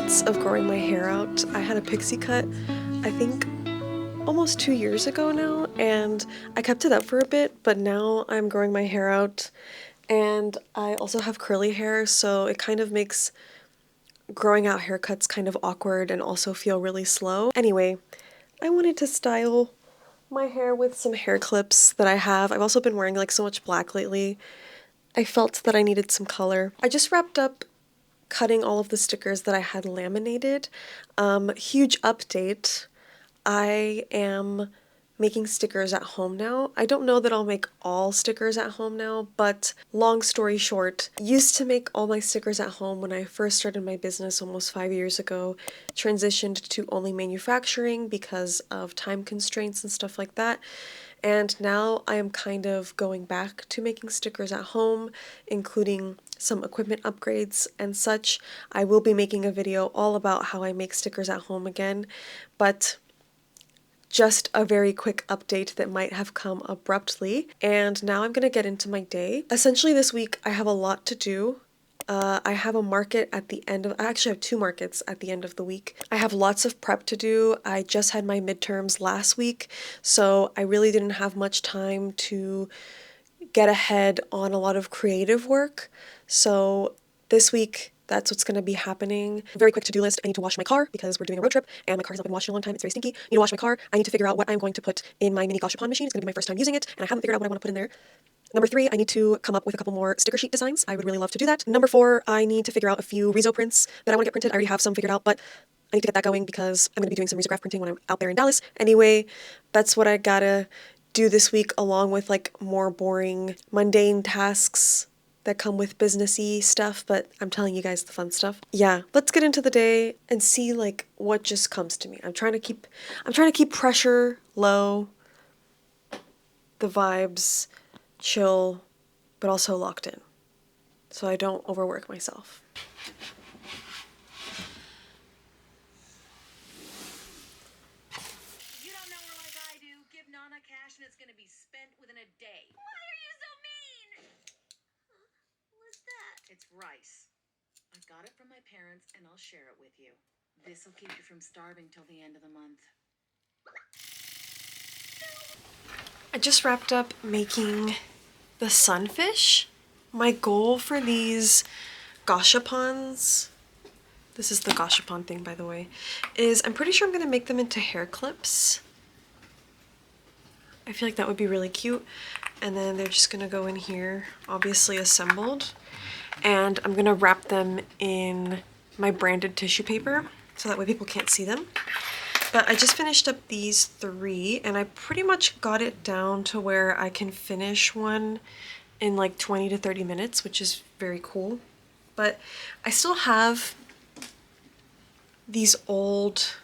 benefits of growing my hair out. I had a pixie cut, I think almost 2 years ago now, and I kept it up for a bit, but now I'm growing my hair out, and I also have curly hair, so it kind of makes growing out haircuts kind of awkward and also feel really slow. Anyway, I wanted to style my hair with some hair clips that I have. I've also been wearing like so much black lately. I felt that I needed some color. I just wrapped up cutting all of the stickers that I had laminated. Huge update. I am making stickers at home now. I don't know that I'll make all stickers at home now, but long story short, used to make all my stickers at home when I first started my business almost 5 years ago, transitioned to only manufacturing because of time constraints and stuff like that. And now I am kind of going back to making stickers at home, including some equipment upgrades and such. I will be making a video all about how I make stickers at home again, but just a very quick update that might have come abruptly. And now I'm gonna get into my day. Essentially this week I have a lot to do. I have a market at the end of, I actually have 2 markets at the end of the week. I have lots of prep to do. I just had my midterms last week, so I really didn't have much time to get ahead on a lot of creative work. So this week, that's what's going to be happening. Very quick to-do list. I need to wash my car because we're doing a road trip and my car's not been washed in a long time. It's very stinky. I need to wash my car. I need to figure out what I'm going to put in my mini gashapon machine. It's going to be my first time using it, and I haven't figured out what I want to put in there. Number 3, I need to come up with a couple more sticker sheet designs. I would really love to do that. Number 4, I need to figure out a few Riso prints that I want to get printed. I already have some figured out, but I need to get that going because I'm going to be doing some risograph printing when I'm out there in Dallas. Anyway, that's what I gotta do this week, along with like more boring, mundane tasks that come with businessy stuff, but I'm telling you guys the fun stuff. Yeah, let's get into the day and see like what just comes to me. I'm trying to keep pressure low, the vibes chill, but also locked in, so I don't overwork myself. You don't know her like I do. Give Nana cash and it's gonna be spent within a day. Why are you so mean? What's that? It's rice. I got it from my parents and I'll share it with you. This'll keep you from starving till the end of the month. I just wrapped up making the sunfish. My goal for these gashapons, this is the gashapon thing by the way, is I'm pretty sure I'm gonna make them into hair clips. I feel like that would be really cute. And then they're just gonna go in here, obviously assembled. And I'm gonna wrap them in my branded tissue paper so that way people can't see them. But I just finished up these 3 and I pretty much got it down to where I can finish one in like 20 to 30 minutes, which is very cool. But I still have these old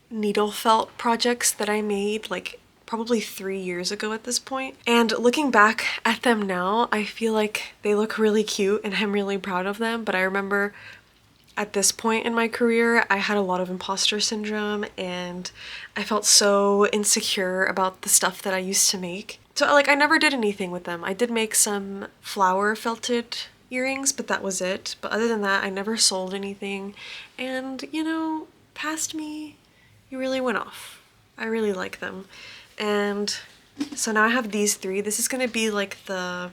needle felt projects that I made like probably 3 years ago at this point. And looking back at them now, I feel like they look really cute and I'm really proud of them. But I remember at this point in my career, I had a lot of imposter syndrome and I felt so insecure about the stuff that I used to make. So like I never did anything with them. I did make some flower felted earrings, but that was it. But other than that, I never sold anything. And you know, past me, you really went off. I really like them. And so now I have these 3. This is gonna be like the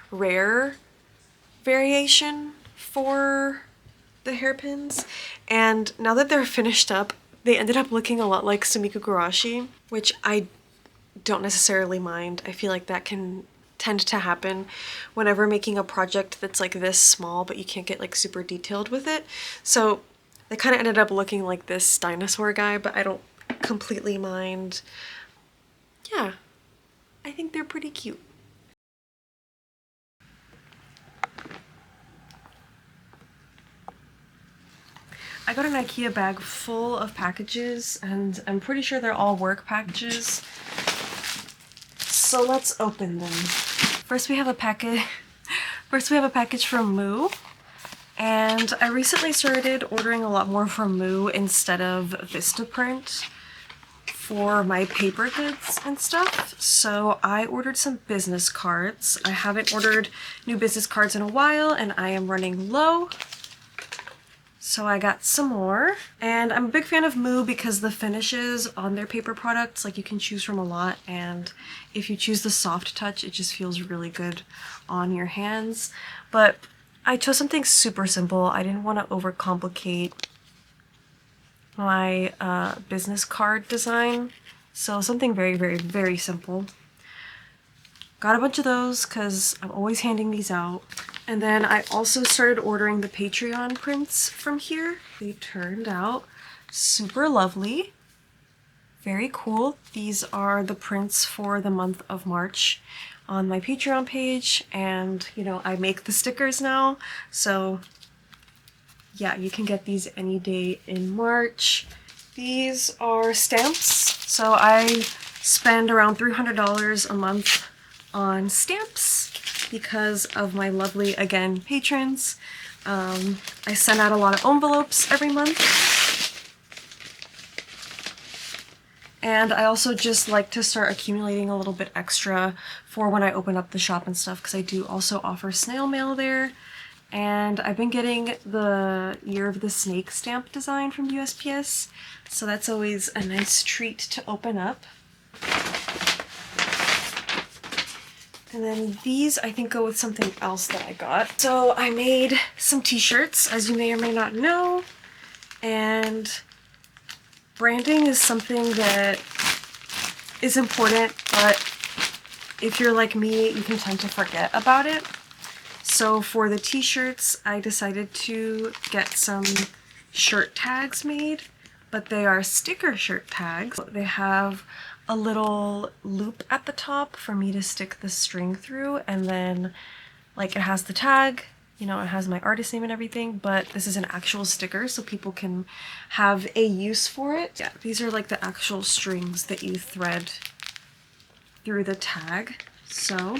rare variation for the hairpins, and now that they're finished up, they ended up looking a lot like Sumikko Gurashi, which I don't necessarily mind. I feel like that can tend to happen whenever making a project that's like this small, but you can't get like super detailed with it. So they kind of ended up looking like this dinosaur guy, but I don't completely mind. Yeah, I think they're pretty cute. I got an IKEA bag full of packages, and I'm pretty sure they're all work packages. So let's open them. First we have a package from Moo. And I recently started ordering a lot more from Moo instead of Vistaprint for my paper goods and stuff. So I ordered some business cards. I haven't ordered new business cards in a while and I am running low. So I got some more, and I'm a big fan of Moo because the finishes on their paper products, like you can choose from a lot, and if you choose the soft touch, it just feels really good on your hands. But I chose something super simple. I didn't want to overcomplicate my business card design, so something very, very, very simple. Got a bunch of those because I'm always handing these out. And then I also started ordering the Patreon prints from here. They turned out super lovely. Very cool. These are the prints for the month of March on my Patreon page, and you know, I make the stickers now, so yeah, you can get these any day in March. These are stamps, so I spend around $300 a month on stamps because of my lovely, again, patrons. I send out a lot of envelopes every month. And I also just like to start accumulating a little bit extra for when I open up the shop and stuff, because I do also offer snail mail there. And I've been getting the Year of the Snake stamp design from USPS, so that's always a nice treat to open up. And then these I think go with something else that I got. So I made some t-shirts, as you may or may not know, and branding is something that is important, but if you're like me, you can tend to forget about it. So for the t-shirts, I decided to get some shirt tags made, but they are sticker shirt tags. They have a little loop at the top for me to stick the string through, and then like it has the tag, you know, it has my artist name and everything, but this is an actual sticker so people can have a use for it. Yeah, these are like the actual strings that you thread through the tag. So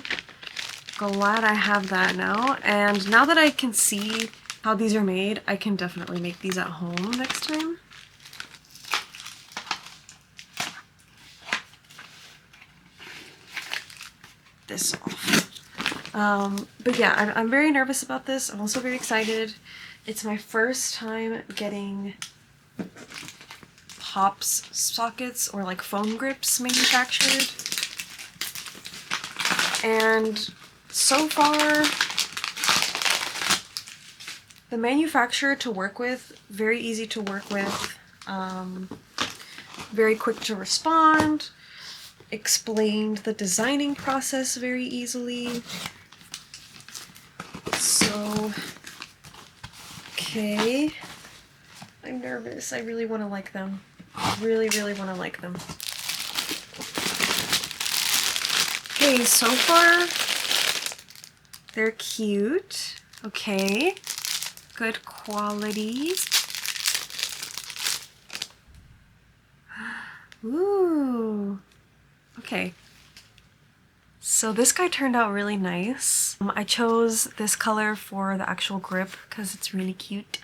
glad I have that now, and now that I can see how these are made, I can definitely make these at home next time. This off. But yeah, I'm very nervous about this. I'm also very excited. It's my first time getting pops sockets or like phone grips manufactured, and so far the manufacturer to work with, very easy to work with, very quick to respond, explained the designing process very easily. So, okay, I'm nervous. I really want to like them. Really, really want to like them. Okay, so far they're cute. Okay, good quality. Ooh. Okay. So this guy turned out really nice. I chose this color for the actual grip because it's really cute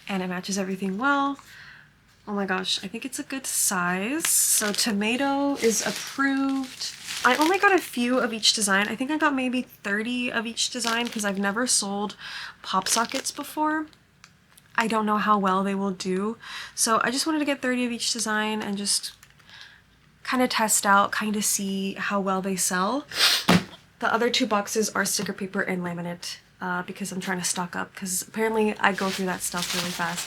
and it matches everything well. Oh my gosh, I think it's a good size. So tomato is approved. I only got a few of each design. I think I got maybe 30 of each design because I've never sold pop sockets before. I don't know how well they will do. So I just wanted to get 30 of each design and just kind of test out, kind of see how well they sell. The other two boxes are sticker paper and laminate because I'm trying to stock up, because apparently I go through that stuff really fast.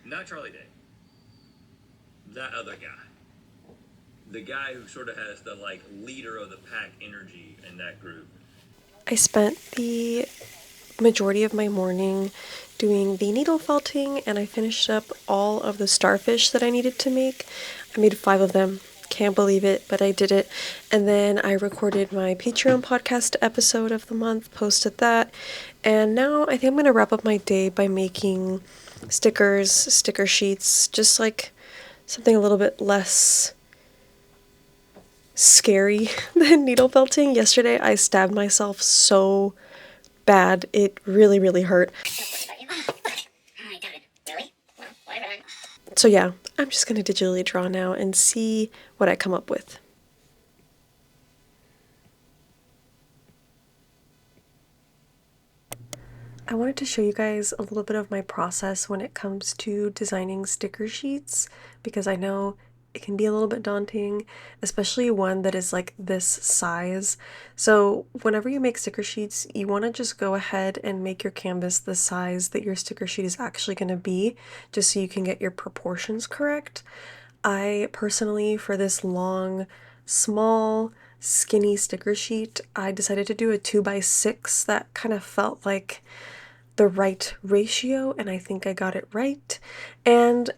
Not Charlie Day. That other guy. The guy who sort of has the like leader of the pack energy in that group. I spent the majority of my morning doing the needle felting, and I finished up all of the starfish that I needed to make. I made 5 of them. Can't believe it, but I did it. And then I recorded my Patreon podcast episode of the month, posted that, and now I think I'm going to wrap up my day by making stickers, sticker sheets, just like something a little bit less scary than needle felting. Yesterday I stabbed myself so bad. It really, really hurt. So yeah, I'm just gonna digitally draw now and see what I come up with. I wanted to show you guys a little bit of my process when it comes to designing sticker sheets, because I know it can be a little bit daunting, especially one that is like this size. So whenever you make sticker sheets, you want to just go ahead and make your canvas the size that your sticker sheet is actually going to be, just so you can get your proportions correct. I personally, for this long, small, skinny sticker sheet, I decided to do a 2x6. That kind of felt like the right ratio, and I think I got it right. And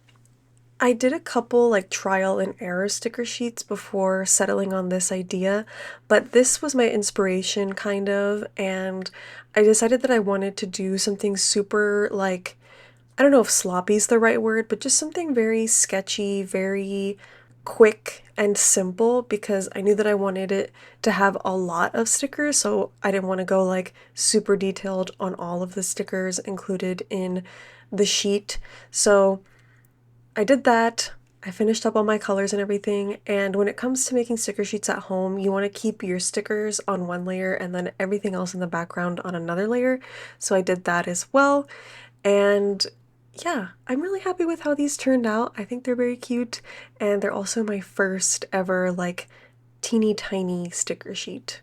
I did a couple like trial and error sticker sheets before settling on this idea, but this was my inspiration kind of, and I decided that I wanted to do something super like, I don't know if sloppy is the right word, but just something very sketchy, very quick and simple, because I knew that I wanted it to have a lot of stickers, so I didn't want to go like super detailed on all of the stickers included in the sheet. So I did that. I finished up all my colors and everything, and when it comes to making sticker sheets at home, you want to keep your stickers on one layer and then everything else in the background on another layer. So I did that as well, and yeah, I'm really happy with how these turned out. I think they're very cute, and they're also my first ever like teeny tiny sticker sheet.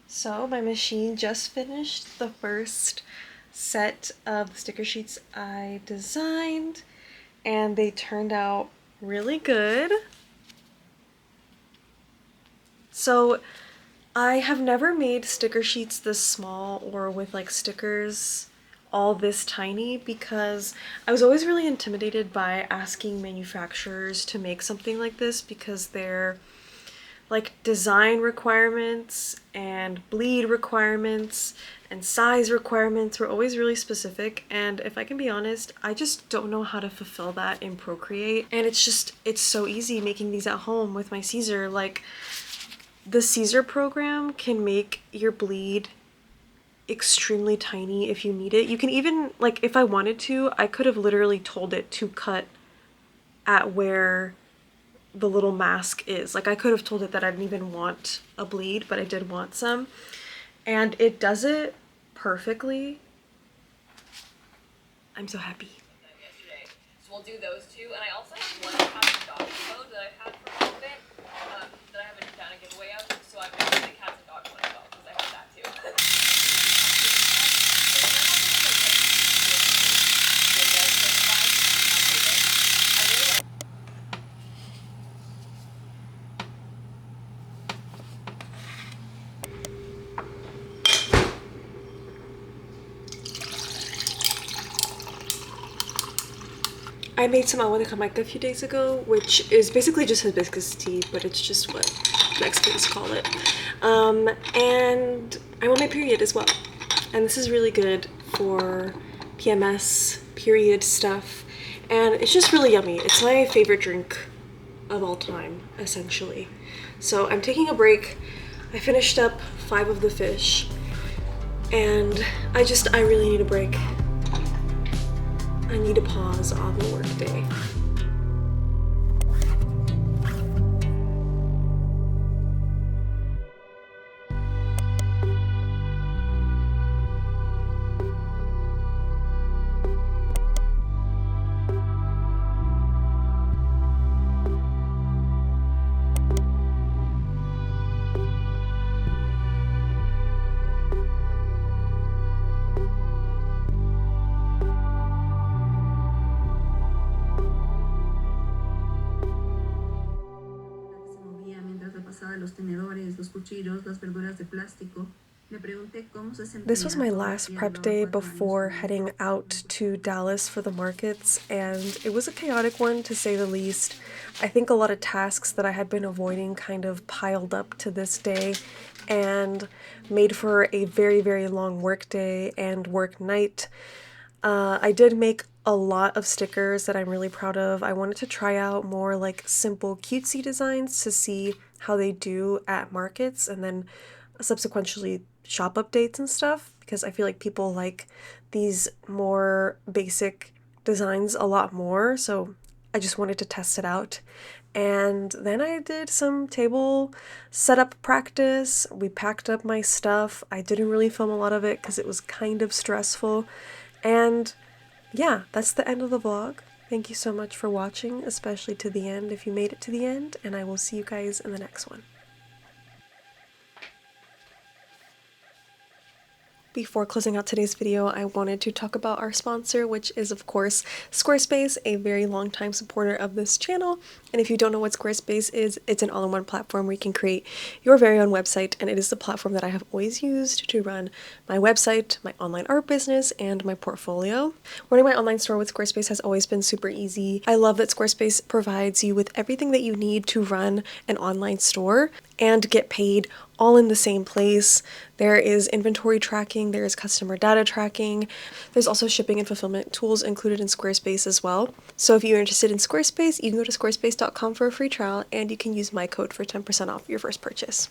So my machine just finished the first set of the sticker sheets I designed, and they turned out really good. So I have never made sticker sheets this small or with like stickers all this tiny, because I was always really intimidated by asking manufacturers to make something like this, because they're like design requirements and bleed requirements and size requirements were always really specific, and if I can be honest, I just don't know how to fulfill that in Procreate. And it's so easy making these at home with my Caesar. Like, the Caesar program can make your bleed extremely tiny if you need it. You can even, like, if I wanted to, I could have literally told it to cut at where the little mask is. Like, I could have told it that I didn't even want a bleed, but I did want some. And it does it perfectly. I'm so happy. Yesterday. So we'll do those two. And I also have one cat and dog code that I've had for a little bit that I haven't done a giveaway of. So I'm going to do the cats and dogs one as well, because I have that too. I made some agua de Jamaica a few days ago, which is basically just hibiscus tea, but it's just what Mexicans call it. And I'm on my period as well. And this is really good for PMS, period stuff. And it's just really yummy. It's my favorite drink of all time, essentially. So I'm taking a break. I finished up 5 of the fish, and I really need a break. I need a pause on the workday. mesa, los tenedores, los cuchillos, las verduras de plástico. This was my last prep day before heading out to Dallas for the markets, and it was a chaotic one to say the least. I think a lot of tasks that I had been avoiding kind of piled up to this day and made for a very, very long work day and work night. I did make a lot of stickers that I'm really proud of. I wanted to try out more like simple cutesy designs to see how they do at markets and then subsequently shop updates and stuff, because I feel like people like these more basic designs a lot more, so I just wanted to test it out. And then I did some table setup practice. We packed up my stuff. I didn't really film a lot of it because it was kind of stressful. And yeah, that's the end of the vlog. Thank you so much for watching, especially to the end if you made it to the end, and I will see you guys in the next one. Before closing out today's video, I wanted to talk about our sponsor, which is of course Squarespace, a very long time supporter of this channel. And if you don't know what Squarespace is, it's an all-in-one platform where you can create your very own website, and it is the platform that I have always used to run my website, my online art business, and my portfolio. Running my online store with Squarespace has always been super easy. I love that Squarespace provides you with everything that you need to run an online store and get paid all in the same place. There is inventory tracking, there is customer data tracking, there's also shipping and fulfillment tools included in Squarespace as well. So if you're interested in Squarespace, you can go to squarespace.com for a free trial, and you can use my code for 10% off your first purchase.